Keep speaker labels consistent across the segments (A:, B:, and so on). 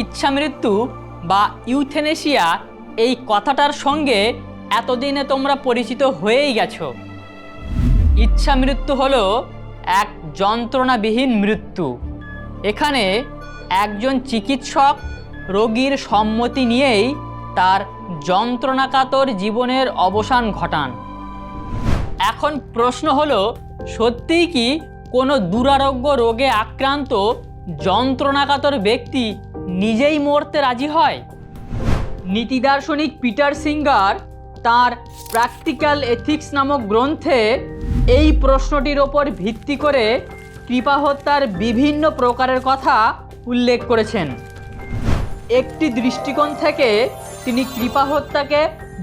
A: ইচ্ছা মৃত্যু বা ইউথেনেশিয়া এই কথাটার সঙ্গে এতদিনে তোমরা পরিচিত হয়েই গেছো। ইচ্ছা মৃত্যু হলো এক যন্ত্রণাবিহীন মৃত্যু। এখানে একজন চিকিৎসক রোগীর সম্মতি নিয়েই তার যন্ত্রণাকাতর জীবনের অবসান ঘটান। এখন প্রশ্ন হলো, সত্যিই কি কোনো দুরারোগ্য রোগে আক্রান্ত যন্ত্রণাকাতর ব্যক্তি নিজেই মরতে রাজি হয়? নীতি দার্শনিক পিটার সিঙ্গার তাঁর প্র্যাকটিক্যাল এথিক্স নামক গ্রন্থে এই প্রশ্নটির ওপর ভিত্তি করে কৃপা হত্যার বিভিন্ন প্রকারের কথা উল্লেখ করেছেন। একটি দৃষ্টিকোণ থেকে তিনি কৃপা হত্যাকে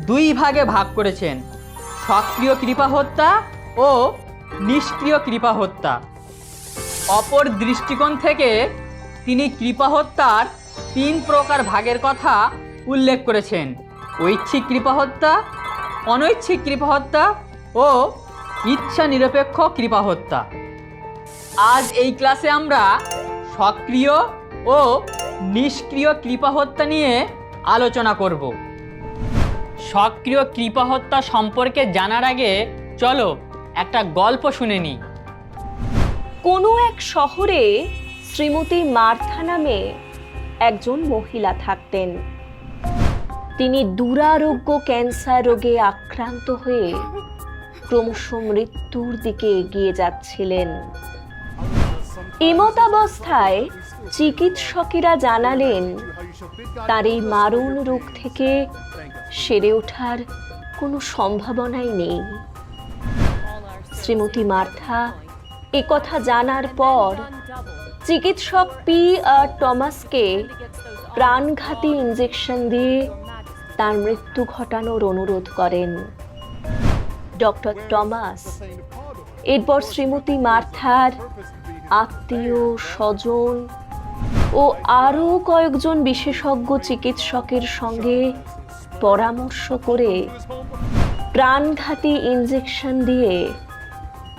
A: দুই ভাগে ভাগ করেছেন: সক্রিয় কৃপা হত্যা ও নিষ্ক্রিয় কৃপা হত্যা। অপর দৃষ্টিকোণ থেকে তিনি কৃপা হত্যার তিন প্রকার ভাগের কথা উল্লেখ করেছেন: ঐচ্ছিক কৃপা হত্যা, অনৈচ্ছিক কৃপা হত্যা ও ইচ্ছা নিরপেক্ষ কৃপা হত্যা। আজ এই ক্লাসে আমরা সক্রিয় ও নিষ্ক্রিয় কৃপা হত্যা নিয়ে আলোচনা করব। সক্রিয় কৃপা হত্যা সম্পর্কে জানার আগে চলো একটা গল্প শুনে নিই।
B: কোনো এক শহরে শ্রীমতী মার্থা নামে একজন মহিলা থাকতেন। তিনি দুরারোগ্য ক্যান্সার রোগে আক্রান্ত হয়ে ক্রমশ মৃত্যুর দিকে এগিয়ে যাচ্ছিলেন। এমতাবস্থায় চিকিৎসকেরা জানালেন তার এই মারণ রোগ থেকে সেরে ওঠার কোনো সম্ভাবনাই নেই। শ্রীমতী মার্থা একথা জানার পর চিকিৎসক পি.আর. টমাসকে প্রাণঘাতী ইঞ্জেকশন দিয়ে তার মৃত্যু ঘটানোর অনুরোধ করেন। ডক্টর টমাস এরপর শ্রীমতী মার্থার আত্মীয় স্বজন ও আরও কয়েকজন বিশেষজ্ঞ চিকিৎসকের সঙ্গে পরামর্শ করে প্রাণঘাতী ইঞ্জেকশন দিয়ে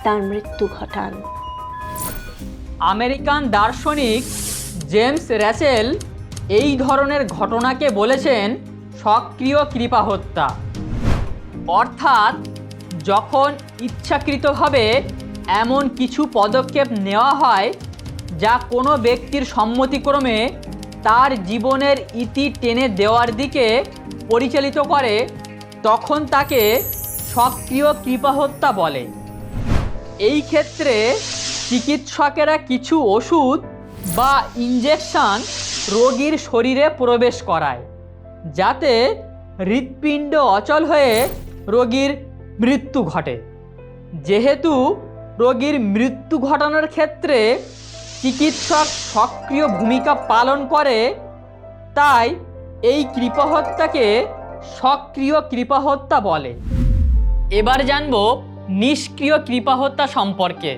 B: তার মৃত্যু ঘটান।
A: আমেরিকান দার্শনিক জেমস র্যাসেল এই ধরনের ঘটনাকে বলেছেন সক্রিয় কৃপা হত্যা। অর্থাৎ যখন ইচ্ছাকৃতভাবে এমন কিছু পদক্ষেপ নেওয়া হয় যা কোনো ব্যক্তির সম্মতিক্রমে তার জীবনের ইতি টেনে দেওয়ার দিকে পরিচালিত করে, তখন তাকে সক্রিয় কৃপা হত্যা বলে। এই ক্ষেত্রে চিকিৎসকেরা কিছু ওষুধ বা ইঞ্জেকশন রোগীর শরীরে প্রবেশ করায় যাতে হৃৎপিণ্ড অচল হয়ে রোগীর মৃত্যু ঘটে। যেহেতু রোগীর মৃত্যু ঘটানোর ক্ষেত্রে চিকিৎসক সক্রিয় ভূমিকা পালন করে, তাই এই কৃপা হত্যাকে সক্রিয় কৃপা হত্যা বলে। এবার জানব নিষ্ক্রিয় কৃপা হত্যা সম্পর্কে।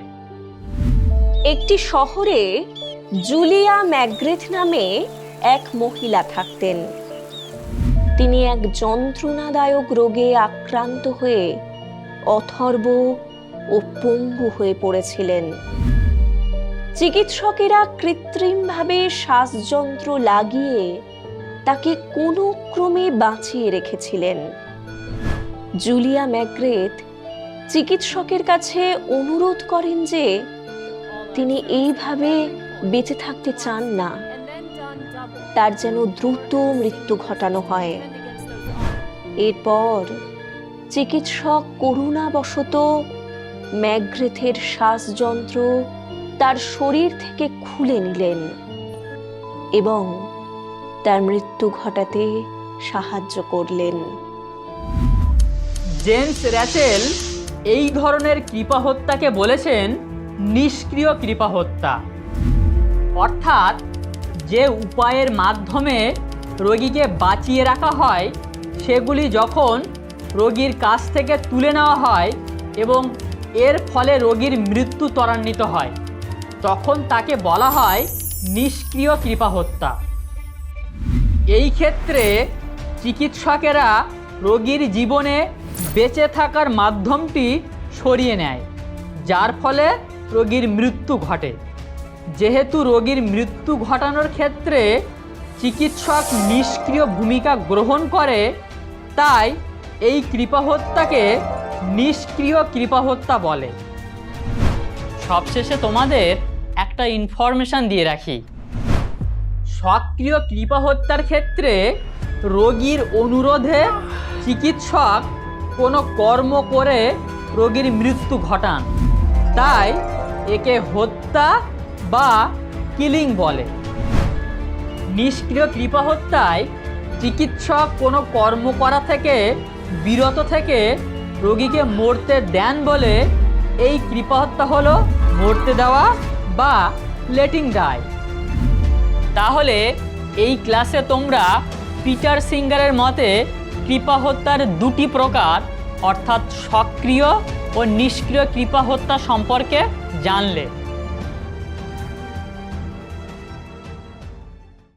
B: একটি শহরে জুলিয়া ম্যাকগ্রেথ নামে এক মহিলা থাকতেন। তিনি এক যন্ত্রণাদায়ক রোগে আক্রান্ত হয়ে অথর্ব ও পঙ্গু হয়ে পড়েছিলেন। চিকিৎসকেরা কৃত্রিমভাবে শ্বাসযন্ত্র লাগিয়ে তাকে কোনো ক্রমে বাঁচিয়ে রেখেছিলেন। জুলিয়া ম্যাকগ্রেথ চিকিৎসকের কাছে অনুরোধ করেন যে তিনি এইভাবে বেঁচে থাকতে চান না, তার যেন দ্রুত মৃত্যু ঘটানো হয়। এরপর চিকিৎসক করুণাবশত ম্যাকগ্রেথের শ্বাসযন্ত্র তার শরীর থেকে খুলে নিলেন এবং তার মৃত্যু ঘটাতে সাহায্য করলেন।
A: জেমস র্যাসেল এই ধরনের কৃপা হত্যাকে বলেছেন নিষ্ক্রিয় কৃপা হত্যা। অর্থাৎ যে উপায়ের মাধ্যমে রোগীকে বাঁচিয়ে রাখা হয় সেগুলি যখন রোগীর কাছ থেকে তুলে নেওয়া হয় এবং এর ফলে রোগীর মৃত্যু ত্বরান্বিত হয়, তখন তাকে বলা হয় নিষ্ক্রিয় কৃপা হত্যা। এই ক্ষেত্রে চিকিৎসকেরা রোগীর জীবনে বেঁচে থাকার মাধ্যমটি সরিয়ে নেয়, যার ফলে রোগীর মৃত্যু ঘটে। যেহেতু রোগীর মৃত্যু ঘটানোর ক্ষেত্রে চিকিৎসক নিষ্ক্রিয় ভূমিকা গ্রহণ করে, তাই এই কৃপাহত্যাকে নিষ্ক্রিয় কৃপাহত্যা বলে। সবশেষে তোমাদের একটা ইনফরমেশন দিয়ে রাখি। সক্রিয় কৃপাহত্যার ক্ষেত্রে রোগীর অনুরোধে চিকিৎসক কোনো কর্ম করে রোগীর মৃত্যু ঘটান, তাই একে হত্যা বা কিলিং বলে। নিষ্ক্রিয় কৃপাহত্যায় চিকিৎসক কোনো কর্ম করা থেকে বিরত থেকে রোগীকে মরতে দেন বলে এই কৃপাহত্যা হলো মরতে দেওয়া বা লেটিং ডাই। তাহলে এই ক্লাসে তোমরা পিটার সিঙ্গারের মতে কৃপাহত্যার দুটি প্রকার অর্থাৎ সক্রিয় ও নিষ্ক্রিয় কৃপাহত্যা সম্পর্কে জানলে।